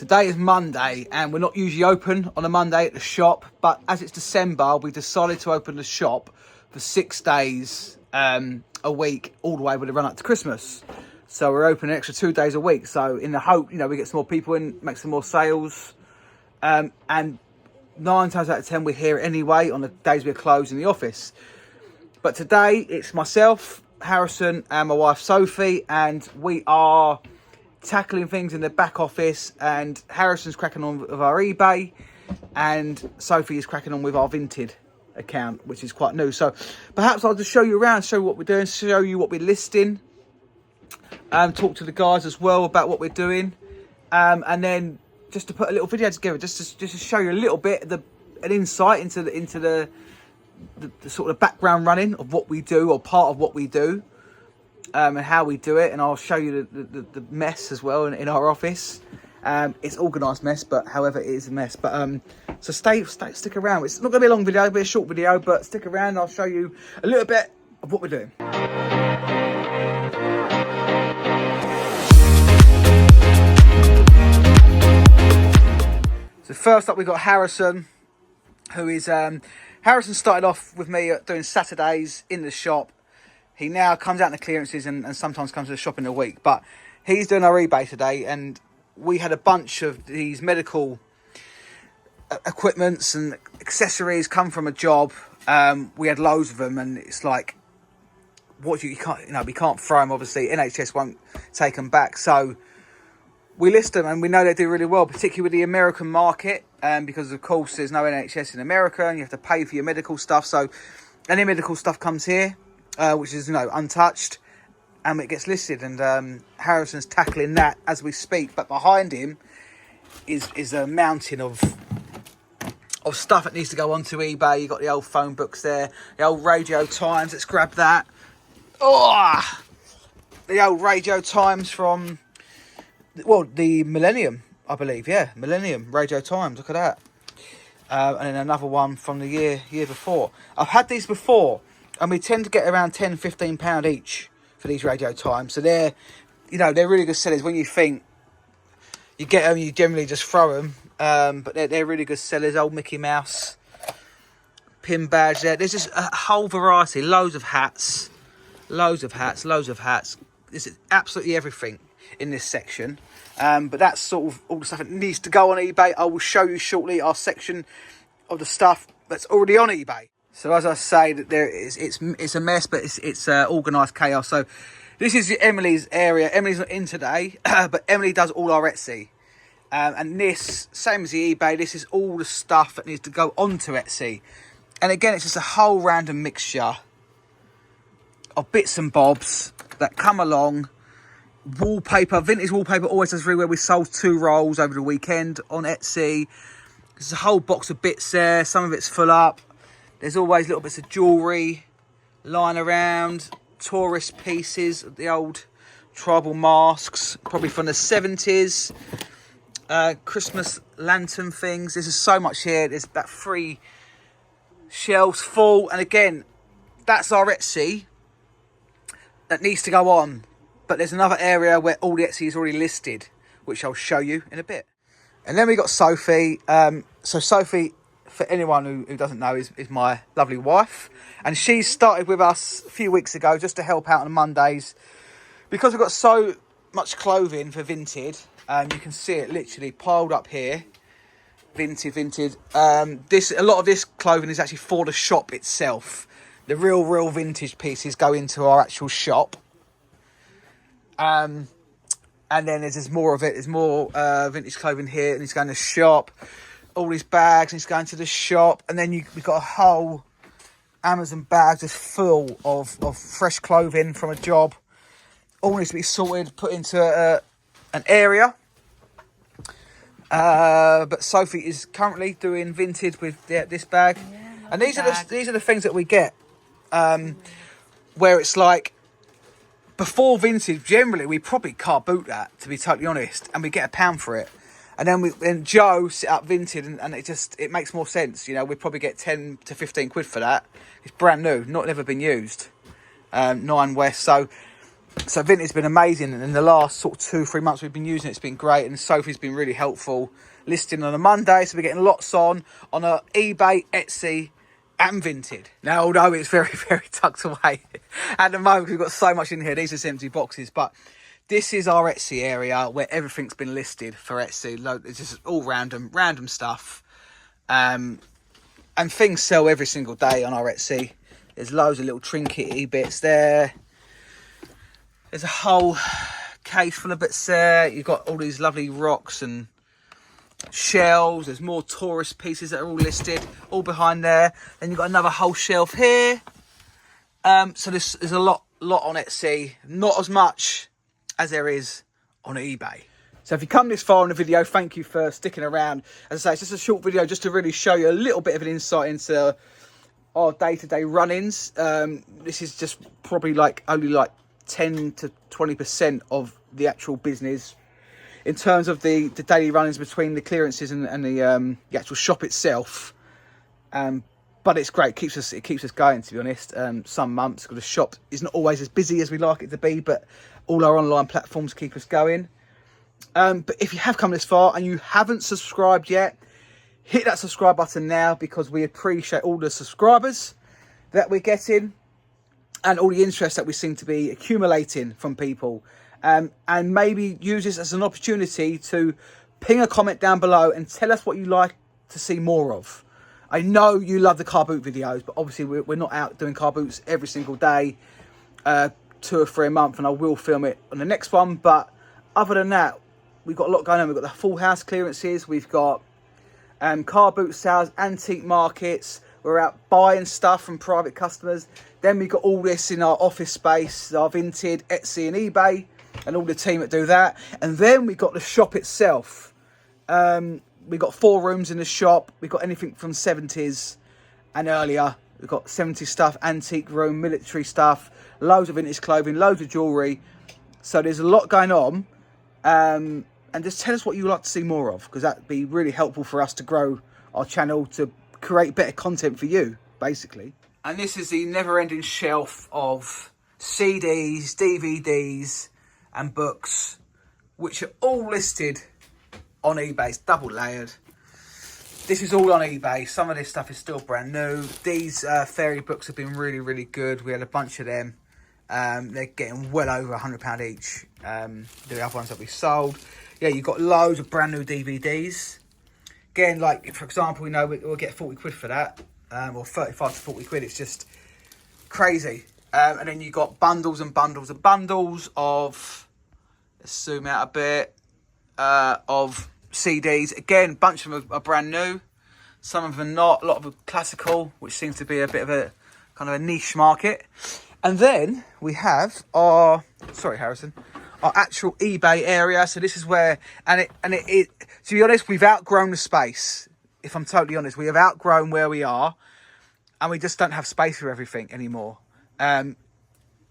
Today is Monday and we're not usually open on a Monday at the shop, but as it's December, we decided to open the shop for 6 days a week, all the way with the run up to Christmas. So we're open an extra 2 days a week. So in the hope, you know, we get some more people in, make some more sales. And 9 times out of 10, we're here anyway on the days we're closed in the office. But today it's myself, Harrison and my wife Sophie, and we are tackling things in the back office, and Harrison's cracking on with our eBay and Sophie is cracking on with our Vinted account, which is quite new. So perhaps I'll just show you around, show you what we're doing, show you what we're listing, talk to the guys as well about what we're doing, and then just to put a little video together, just to show you a little bit of an insight into the sort of background running of what we do, or part of what we do, and how we do it. And I'll show you the mess as well in our office. It's organised mess, but however it is a mess. But so stick around. It's not going to be a long video, it'll be a short video, but stick around and I'll show you a little bit of what we're doing. So first up, we've got Harrison, who is Harrison started off with me doing Saturdays in the shop. He now comes out in the clearances and sometimes comes to the shop in a week. But he's doing our eBay today, and we had a bunch of these medical equipments and accessories come from a job. We had loads of them, and it's like, we can't throw them. Obviously, NHS won't take them back, so we list them, and we know they do really well, particularly with the American market, because of course there's no NHS in America, and you have to pay for your medical stuff. So any medical stuff comes here, which is untouched, and it gets listed. And Harrison's tackling that as we speak. But behind him is a mountain of stuff that needs to go onto eBay. You got the old phone books there, the old Radio Times. Let's grab that. Oh, the old Radio Times from, well, the Millennium, I believe. Yeah, Millennium Radio Times. Look at that. And then another one from the year before. I've had these before, and we tend to get around £10-15 each for these Radio Times. So they're really good sellers. When you think you get them, you generally just throw them. But they're really good sellers. Old Mickey Mouse pin badge there. There's just a whole variety. Loads of hats. There's absolutely everything in this section. But that's sort of all the stuff that needs to go on eBay. I will show you shortly our section of the stuff that's already on eBay. So as I say, that it's a mess, but it's organised chaos. So this is Emily's area. Emily's not in today, but Emily does all our Etsy. And this, same as the eBay, this is all the stuff that needs to go onto Etsy. And again, it's just a whole random mixture of bits and bobs that come along. Wallpaper, vintage wallpaper always does really well. We sold 2 rolls over the weekend on Etsy. There's a whole box of bits there. Some of it's full up. There's always little bits of jewellery lying around. Tourist pieces, the old tribal masks, probably from the 70s. Christmas lantern things. There's so much here. There's about 3 shelves full. And again, that's our Etsy that needs to go on. But there's another area where all the Etsy is already listed, which I'll show you in a bit. And then we got Sophie. So Sophie, for anyone who doesn't know, is my lovely wife. And she started with us a few weeks ago just to help out on Mondays. Because we've got so much clothing for Vinted, you can see it literally piled up here. Vinted. A lot of this clothing is actually for the shop itself. The real vintage pieces go into our actual shop. And then there's more of it. There's more vintage clothing here, and it's going to the shop. All these bags, and it's going to the shop. And then we've got a whole Amazon bag just full of fresh clothing from a job. All needs to be sorted, put into an area. But Sophie is currently doing Vinted with this bag. Yeah, and these are the things that we get, where it's like, before Vinted, generally we probably carboot that, to be totally honest, and we get £1 for it. And then Joe set up Vinted, and it makes more sense. We probably get 10 to 15 quid for that. It's brand new, never been used. 9 West. So So Vinted's been amazing, and in the last sort of 2-3 months we've been using it. It's been great, and Sophie's been really helpful. Listing on a Monday, so we're getting lots on eBay, Etsy, and Vinted. Now, although it's very, very tucked away at the moment, we've got so much in here. These are just empty boxes, but this is our Etsy area where everything's been listed for Etsy. It's just all random stuff, and things sell every single day on our Etsy. There's loads of little trinkety bits there. There's a whole case full of bits there. You've got all these lovely rocks and shells. There's more tourist pieces that are all listed, all behind there. Then you've got another whole shelf here. So there's a lot on Etsy. Not as much as there is on eBay. So if you come this far in the video, thank you for sticking around. As I say, it's just a short video just to really show you a little bit of an insight into our day-to-day run-ins. This is just probably only 10 to 20% of the actual business in terms of the daily run-ins between the clearances and the actual shop itself. But it's great. It keeps us going, to be honest. Some months, because the shop is not always as busy as we like it to be, but all our online platforms keep us going. But if you have come this far and you haven't subscribed yet, hit that subscribe button now, because we appreciate all the subscribers that we're getting and all the interest that we seem to be accumulating from people. And maybe use this as an opportunity to ping a comment down below and tell us what you like to see more of. I know you love the car boot videos, but obviously we're not out doing car boots every single day, 2 or 3 a month, and I will film it on the next one. But other than that, we've got a lot going on. We've got the full house clearances, we've got car boot sales, antique markets, we're out buying stuff from private customers. Then we've got all this in our office space, our Vinted, Etsy and eBay, and all the team that do that. And then we got the shop itself. We've got 4 rooms in the shop. We've got anything from 70s and earlier. We've got 70s stuff, antique room, military stuff, loads of vintage clothing, loads of jewellery. So there's a lot going on. And just tell us what you would like to see more of, because that'd be really helpful for us to grow our channel, to create better content for you, basically. And this is the never-ending shelf of CDs, DVDs and books, which are all listed on eBay. It's double layered. This is all on eBay. Some of this stuff is still brand new. These fairy books have been really, really good. We had a bunch of them. They're getting well over £100 each. The other ones that we sold. Yeah, you've got loads of brand new DVDs. Again, like, for example, we'll get 40 quid for that. Or 35 to 40 quid. It's just crazy. And then you've got bundles and bundles and bundles of, let's zoom out a bit, of CDs. Again, a bunch of them are brand new. Some of them are not. A lot of them are classical, which seems to be a bit of a kind of a niche market. And then we have our actual eBay area. So this is where, and it to be honest, we've outgrown the space. If I'm totally honest, we have outgrown where we are, and we just don't have space for everything anymore. Though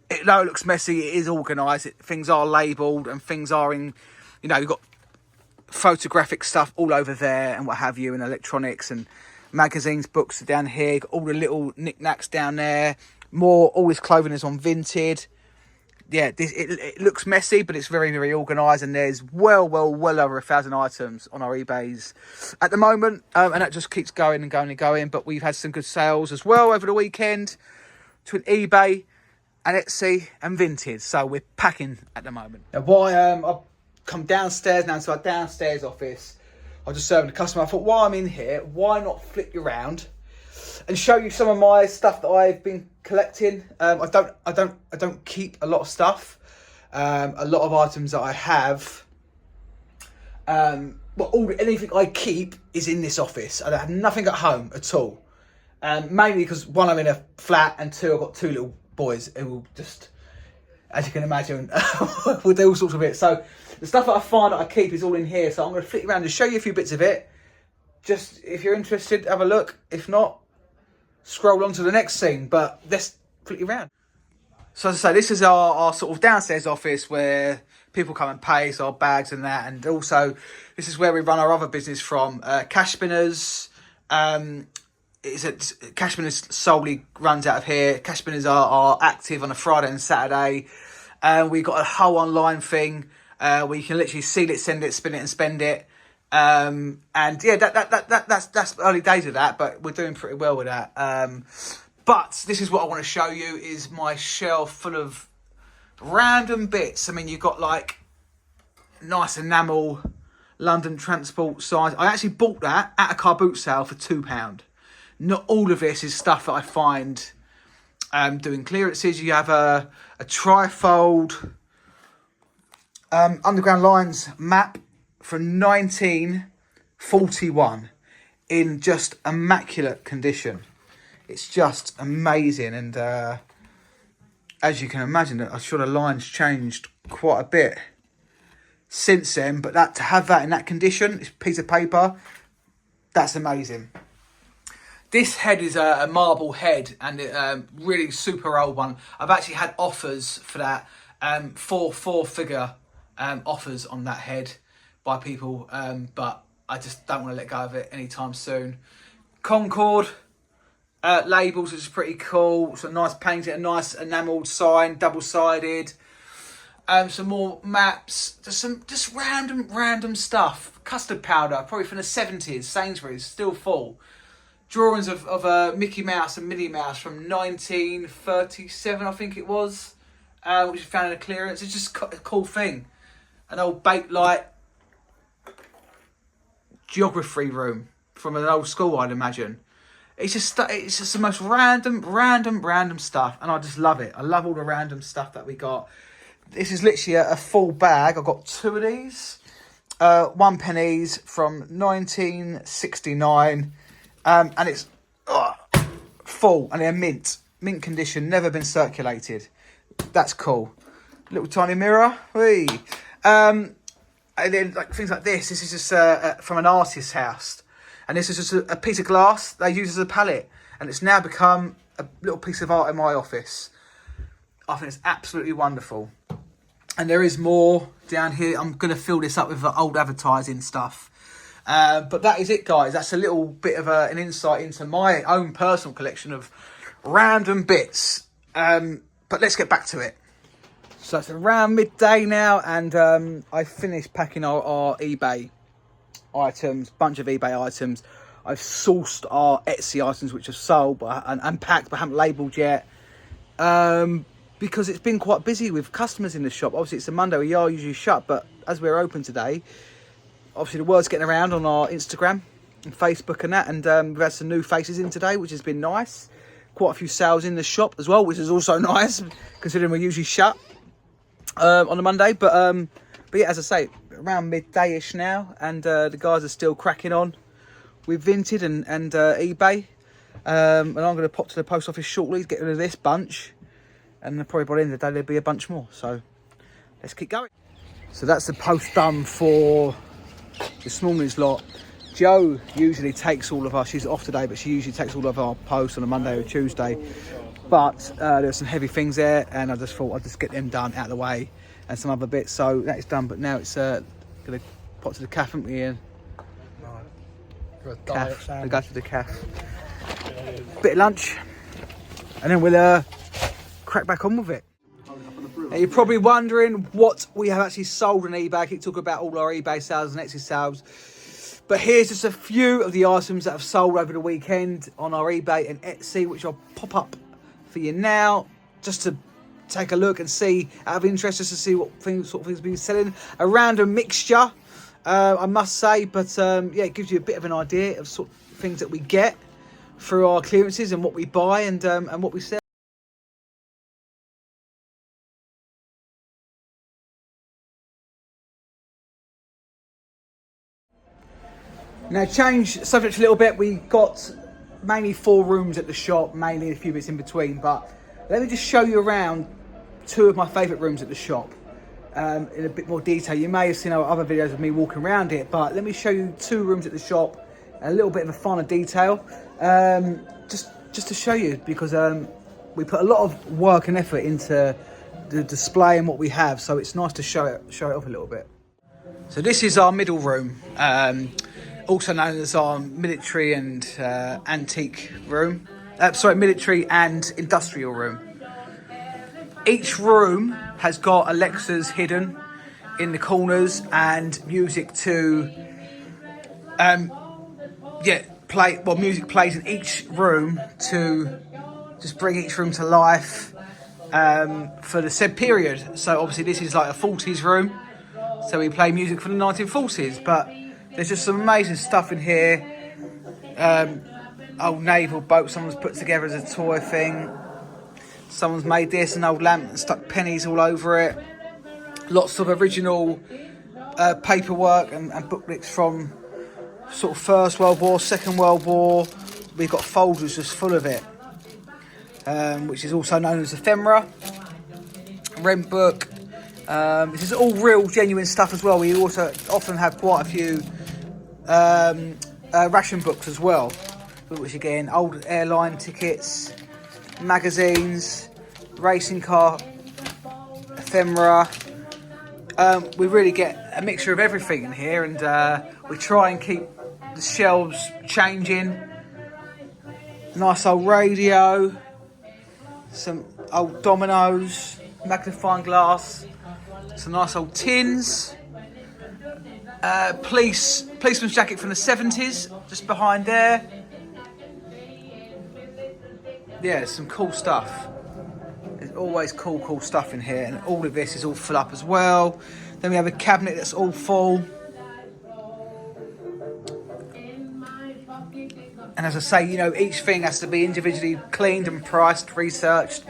it looks messy, it is organised. Things are labelled, and things are in, you've got photographic stuff all over there and what have you, and electronics and magazines, books are down here. Got all the little knickknacks down there. All this clothing is on Vinted. Yeah, it looks messy, but it's very, very organised, and there's well over 1,000 items on our eBays at the moment, and that just keeps going and going and going. But we've had some good sales as well over the weekend between eBay and Etsy and Vinted, so we're packing at the moment. Now, I've come downstairs now to our downstairs office. I was just serving the customer. I thought, while I'm in here, why not flip you around and show you some of my stuff that I've been collecting. I don't keep a lot of stuff. A lot of items that I have, anything I keep is in this office. I have nothing at home at all. Mainly because, one, I'm in a flat, and 2, I've got 2 little boys who will just, as you can imagine, will do all sorts of it. So the stuff that I find that I keep is all in here. So I'm going to flip around and show you a few bits of it. Just, if you're interested, have a look. If not, scroll on to the next scene, but let's flip you around. So as I say, this is our sort of downstairs office where people come and pay, so our bags and that, and also this is where we run our other business from, Cash Spinners. Cash Spinners solely runs out of here. Cash Spinners are active on a Friday and Saturday, We got a whole online thing where you can literally seal it, send it, spin it and spend it. And yeah, that's early days of that, but we're doing pretty well with that. But this is what I want to show you, is my shelf full of random bits. I mean, you've got like nice enamel London transport size. I actually bought that at a car boot sale for £2. Not all of this is stuff that I find doing clearances. You have a trifold Underground Lines map from 1941 in just immaculate condition. It's just amazing, and as you can imagine, I'm sure the line's changed quite a bit since then, but to have that in that condition, this piece of paper, that's amazing. This head is a marble head, and really super old one. I've actually had offers for that, four-figure offers on that head by people, but I just don't want to let go of it anytime soon. Concord labels, which is pretty cool. Some nice painting, a nice enamelled sign, double-sided. Some more maps, just random stuff. Custard powder, probably from the 70s, Sainsbury's, still full. Drawings of Mickey Mouse and Minnie Mouse from 1937, I think it was, which was found in a clearance. It's just a cool thing. An old Bakelite geography room from an old school, I'd imagine. It's just the most random stuff, and I just love it. I love all the random stuff that we got. This is literally a full bag. I've got two of these, 1 pennies from 1969, and it's full, and they're mint condition, never been circulated. That's cool. Little tiny mirror. Whee. And then like things like this. This is just from an artist's house, and this is just a piece of glass they use as a palette, and it's now become a little piece of art in my office. I think it's absolutely wonderful. And there is more down here. I'm going to fill this up with old advertising stuff. But that is it, guys. That's a little bit of an insight into my own personal collection of random bits. But let's get back to it. So it's around midday now, and I finished packing our eBay items, bunch of eBay items. I've sourced our Etsy items, which are sold and packed, but haven't labelled yet. Because it's been quite busy with customers in the shop. Obviously, it's a Monday, we are usually shut, but as we're open today, obviously the word's getting around on our Instagram and Facebook and that, and we've had some new faces in today, which has been nice. Quite a few sales in the shop as well, which is also nice, considering we're usually shut on a Monday. But yeah, as I say, around midday-ish now, and the guys are still cracking on with Vinted and eBay. And I'm going to pop to the post office shortly to get rid of this bunch. And probably by the end of the day, there'll be a bunch more. So let's keep going. So that's the post done for this morning's lot. Jo usually takes all of our, she's off today, but she usually takes all of our posts on a Monday or Tuesday. But there's some heavy things there, and I just thought I'd just get them done out of the way and some other bits. So that is done, but now it's going to pop to the cafe, haven't we, Ian? Calf. We go to the cafe. Bit of lunch, and then we'll crack back on with it. Now you're probably wondering what we have actually sold on eBay. I keep talking about all our eBay sales and Etsy sales, but here's just a few of the items that have sold over the weekend on our eBay and Etsy, which I'll pop up for you now, just to take a look and see, out of interest, just to see what sort of things been selling. A random mixture, I must say, but yeah, it gives you a bit of an idea of sort of things that we get through our clearances and what we buy and what we sell. Now, change subject a little bit. We got mainly 4 rooms at the shop, mainly a few bits in between. But let me just show you around 2 of my favourite rooms at the shop in a bit more detail. You may have seen our other videos of me walking around it, but let me show you 2 rooms at the shop, a little bit of a finer detail, just to show you, because we put a lot of work and effort into the display and what we have, so it's nice to show it off a little bit. So this is our middle room. Also known as our military and antique room. Military and industrial room. Each room has got Alexas hidden in the corners and music to music plays in each room to just bring each room to life for the said period. So obviously this is like a 40s room, so we play music from the 1940s, but there's just some amazing stuff in here. Old naval boat someone's put together as a toy thing. Someone's made this, an old lamp and stuck pennies all over it. Lots of original paperwork and booklets from sort of First World War, Second World War. We've got folders just full of it, which is also known as ephemera, rent book. This is all real, genuine stuff as well. We also often have quite a few ration books as well, which again, old airline tickets, magazines, racing car, ephemera. We really get a mixture of everything in here, and we try and keep the shelves changing. Nice old radio, some old dominoes, magnifying glass, some nice old tins, policeman's jacket from the 70s just behind there. Yeah, some cool stuff. There's always cool stuff in here, and all of this is all full up as well. Then we have a cabinet that's all full. And as I say, you know, each thing has to be individually cleaned and priced, researched.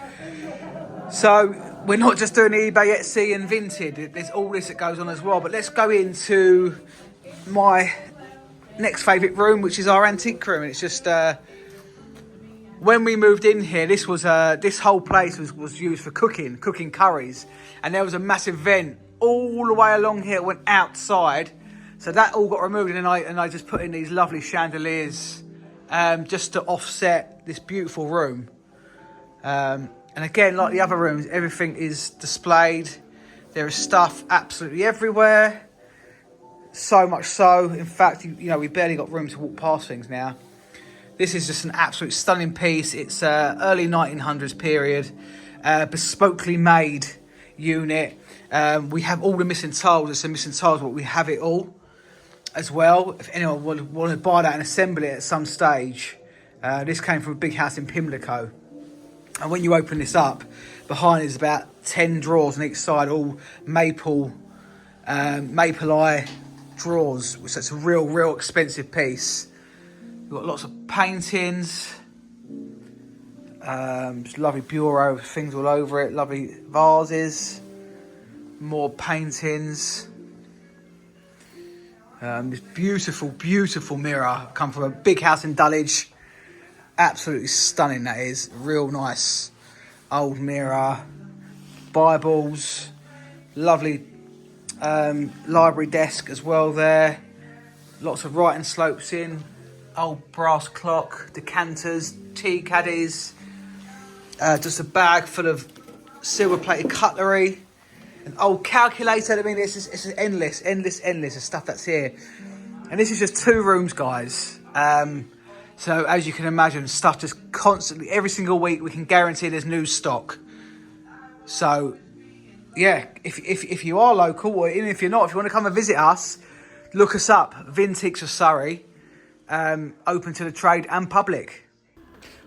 So we're not just doing eBay, Etsy and Vinted. There's all this that goes on as well. But let's go into my next favourite room, which is our antique room. And it's just... when we moved in here, this whole place was used for cooking curries, and there was a massive vent all the way along here. It went outside, so that all got removed, and I just put in these lovely chandeliers just to offset this beautiful room. And again, like the other rooms, everything is displayed. There is stuff absolutely everywhere, so much so, in fact, you know, we barely got room to walk past things now. This is just an absolute stunning piece. It's early 1900s period, bespokely made unit. We have all the missing tiles. There's some missing tiles, but we have it all as well. If anyone would want to buy that and assemble it at some stage. This came from a big house in Pimlico. And when you open this up, behind is about 10 drawers on each side, all maple eye drawers, which that's a real expensive piece. We've got lots of paintings, just lovely bureau, things all over it, lovely vases, more paintings. This beautiful mirror, come from a big house in Dulwich. Absolutely stunning, that is. Real nice old mirror. Bibles, lovely library desk as well there. Lots of writing slopes in. Old brass clock, decanters, tea caddies, just a bag full of silver-plated cutlery, an old calculator. I mean, it's endless of stuff that's here. And this is just 2 rooms, guys. So as you can imagine, stuff just constantly, every single week, we can guarantee there's new stock. So, yeah, if you are local, or even if you're not, if you want to come and visit us, look us up, Vintage of Surrey. Open to the trade and public.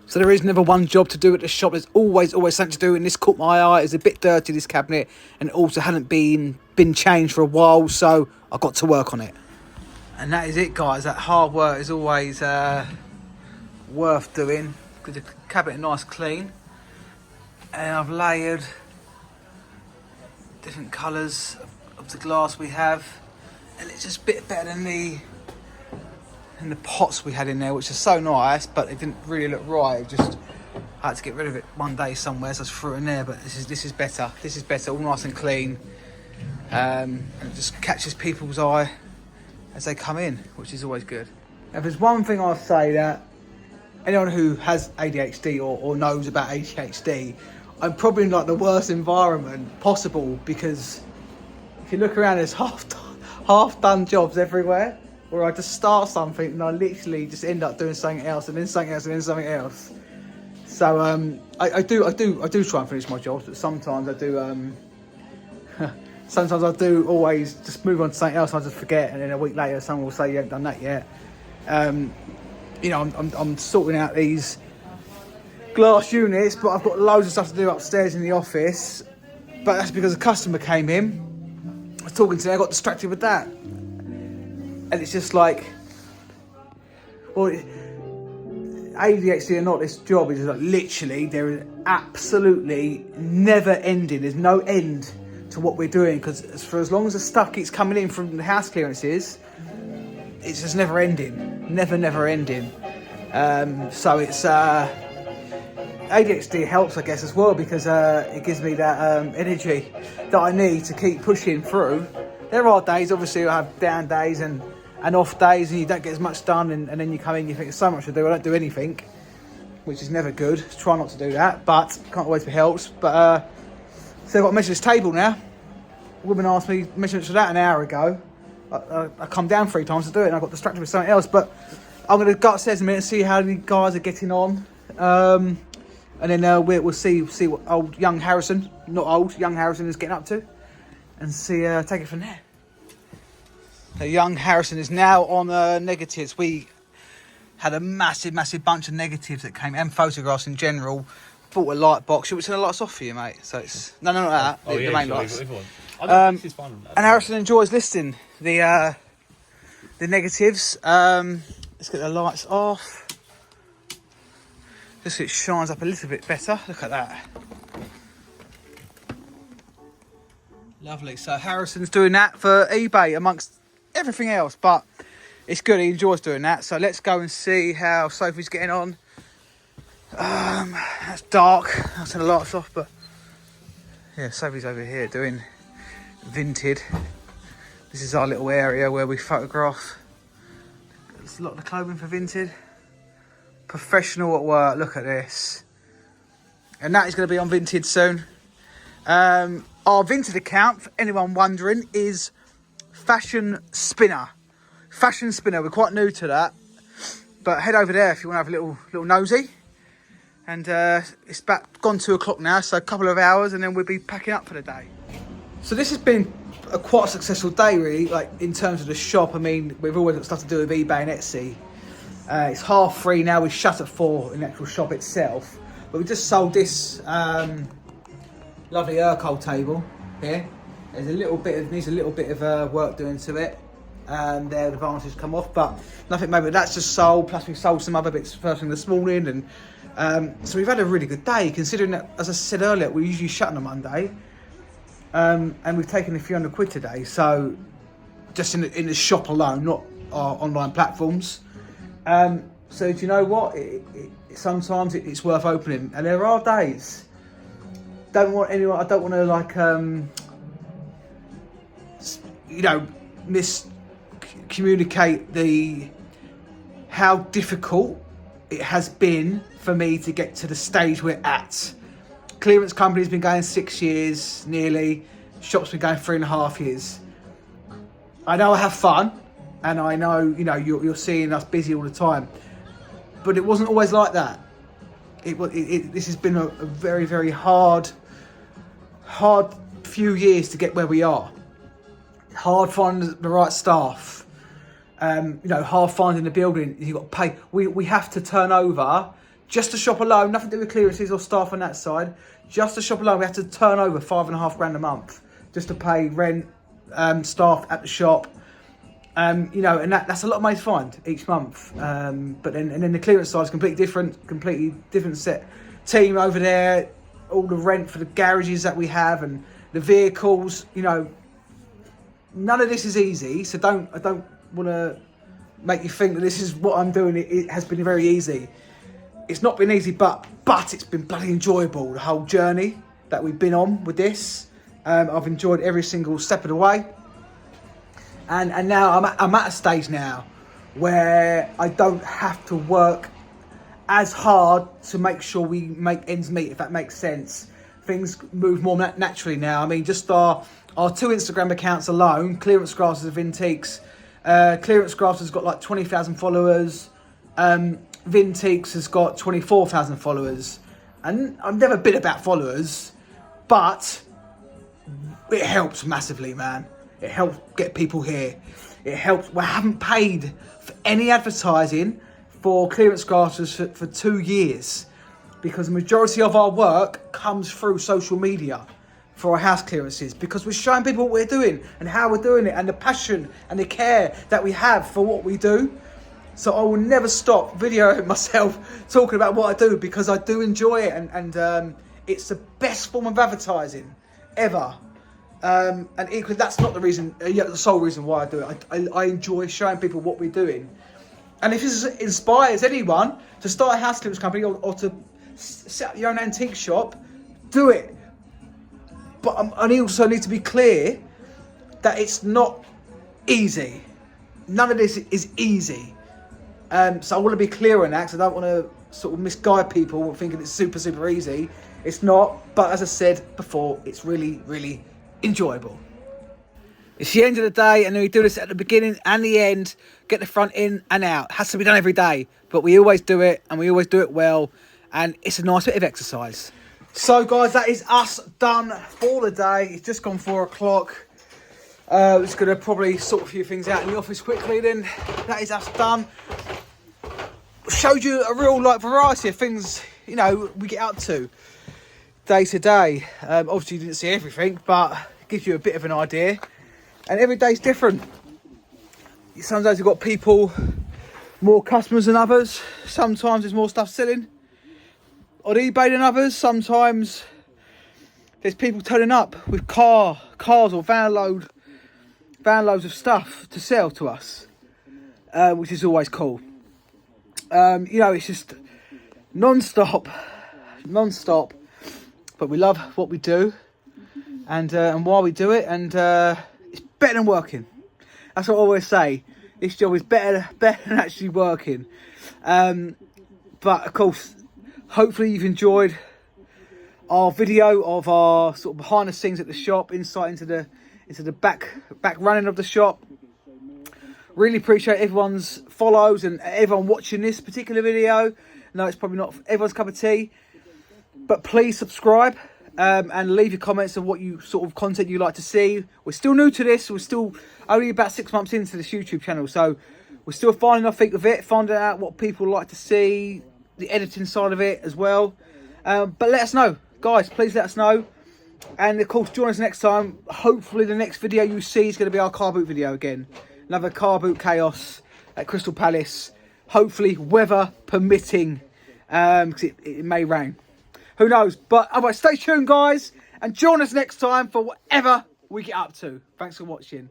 So there is never one job to do at the shop. There's always something to do, and this caught my eye. It's a bit dirty, this cabinet, and it also hadn't been changed for a while, so I got to work on it. And that is it, guys. That hard work is always worth doing. Get the cabinet nice clean, and I've layered different colours of the glass we have, and it's just a bit better than the pots we had in there, which are so nice, but it didn't really look right. I had to get rid of it one day somewhere, so I just threw it in there. But this is better. This is better, all nice and clean, and it just catches people's eye as they come in, which is always good. Now, if there's one thing I'll say that anyone who has ADHD or knows about ADHD, I'm probably in like the worst environment possible, because if you look around, there's half done jobs everywhere, where I just start something and I literally just end up doing something else, and then something else, and then something else. So I do try and finish my jobs, but sometimes I do Sometimes I do always just move on to something else. I just forget, and then a week later, someone will say you haven't done that yet. You know, I'm sorting out these glass units, but I've got loads of stuff to do upstairs in the office. But that's because a customer came in. I was talking to them, I got distracted with that, and it's just like, well, ADHD or not, this job is like literally there is absolutely never ending. There's no end to what we're doing, because for as long as the stuff keeps coming in from the house clearances, it's just never ending, never ending. So it's ADHD helps, I guess, as well, because it gives me that energy that I need to keep pushing through. There are days, obviously, I have down days and off days, and you don't get as much done, and then you come in, you think there's so much to do, I don't do anything, which is never good. Try not to do that, but can't always be helped. But so I've got to measure this table now. A woman asked me measurements for that an hour ago. I come down 3 times to do it, and I got distracted with something else. But I'm going to go upstairs in a minute and see how the guys are getting on, and then we'll see what young Harrison is getting up to, and see take it from there. So young Harrison is now on negatives. We had a massive bunch of negatives that came, and photographs in general. Bought a light box. Should we turn the lights off for you, mate? So it's not that. The main lights. And Harrison enjoys listing the negatives. Let's get the lights off. Just so it shines up a little bit better. Look at that. Lovely. So Harrison's doing that for eBay amongst everything else, but it's good. He enjoys doing that. So let's go and see how Sophie's getting on. That's dark. I'll turn the lights off, but yeah, Sophie's over here doing Vinted. This is our little area where we photograph. There's a lot of the clothing for Vinted. Professional at work. Look at this, and that is going to be on Vinted soon. Our Vinted account, for anyone wondering, is Fashion Spinner. Fashion Spinner. We're quite new to that, but head over there if you want to have a little nosy. And it's about gone 2 o'clock now, so a couple of hours, and then we'll be packing up for the day. So this has been quite a successful day, really. Like in terms of the shop, I mean, we've always got stuff to do with eBay and Etsy. It's 3:30 now. We shut at 4 in the actual shop itself, but we just sold this lovely Urkel table here. There's needs a little bit of work doing to it. There the advances come off, but nothing maybe that's just sold. Plus we sold some other bits first thing this morning, and so we've had a really good day, considering that, as I said earlier, we usually shut on a Monday, and we've taken a few £100 today. So just in the shop alone, not our online platforms. So do you know what? Sometimes it's worth opening, and there are days. I don't want to like miscommunicate how difficult it has been for me to get to the stage we're at. Clearance company's been going 6 years nearly. Shop's been going 3.5 years. I know I have fun, and I know you're seeing us busy all the time, but it wasn't always like that. This has been a very, very hard few years to get where we are. Hard finding the right staff. Hard finding the building. You've got to pay. We have to turn over, just the shop alone, nothing to do with clearances or staff on that side. Just the shop alone, we have to turn over $5,500 a month just to pay rent, staff at the shop. And that's a lot of money to find each month. But then the clearance side is completely different set team over there. All the rent for the garages that we have and the vehicles. None of this is easy. So I don't want to make you think that this is what I'm doing. It has been very easy. It's not been easy, but it's been bloody enjoyable. The whole journey that we've been on with this, I've enjoyed every single step of the way. And now I'm at a stage now where I don't have to work as hard to make sure we make ends meet, if that makes sense. Things move more naturally now. I mean, just our 2 Instagram accounts alone, Clearance Grafters of Vinteaks. Clearance Grafters has got like 20,000 followers. Vinteaks has got 24,000 followers. And I've never been about followers, but it helps massively, man. It helps get people here. It helps. We haven't paid for any advertising for clearance classes for 2 years, because the majority of our work comes through social media for our house clearances, because we're showing people what we're doing and how we're doing it, and the passion and the care that we have for what we do. So I will never stop videoing myself talking about what I do, because I do enjoy it, and it's the best form of advertising ever. And equally, that's not the sole reason why I do it. I enjoy showing people what we're doing. And if this inspires anyone to start a house clearance company or to set up your own antique shop, do it. But I also need to be clear that it's not easy. None of this is easy. So I want to be clear on that, because I don't want to sort of misguide people thinking it's super, super easy. It's not. But as I said before, it's really, really enjoyable. It's the end of the day, and we do this at the beginning and the end. Get the front in and out. It has to be done every day, but we always do it, and we always do it well, and it's a nice bit of exercise. So guys, that is us done for the day. It's just gone 4 o'clock. Just going to probably sort a few things out in the office quickly, then that is us done. Showed you a real variety of things, you know, we get up to day to day. Obviously you didn't see everything, but it gives you a bit of an idea. And every day's different. Sometimes you've got people, more customers than others. Sometimes there's more stuff selling on eBay than others. Sometimes there's people turning up with cars or van loads of stuff to sell to us, which is always cool. You know, it's just non-stop, but we love what we do, and why we do it, and it's better than working. That's what I always say. This job is better than actually working. But of course, hopefully you've enjoyed our video of our sort of behind the scenes at the shop, insight into the back running of the shop. Really appreciate everyone's follows and everyone watching this particular video. No, it's probably not everyone's cup of tea, but please subscribe and leave your comments of what you sort of content you like to see. We're still new to this. We're still only about 6 months into this YouTube channel, so we're still finding our feet with it, finding out what people like to see, the editing side of it as well. But let us know, guys. Please let us know. And of course, join us next time. Hopefully the next video you see is going to be our car boot video again. Another car boot chaos at Crystal Palace. Hopefully weather permitting, because it may rain. Who knows? But otherwise, stay tuned, guys, and join us next time for whatever we get up to. Thanks for watching.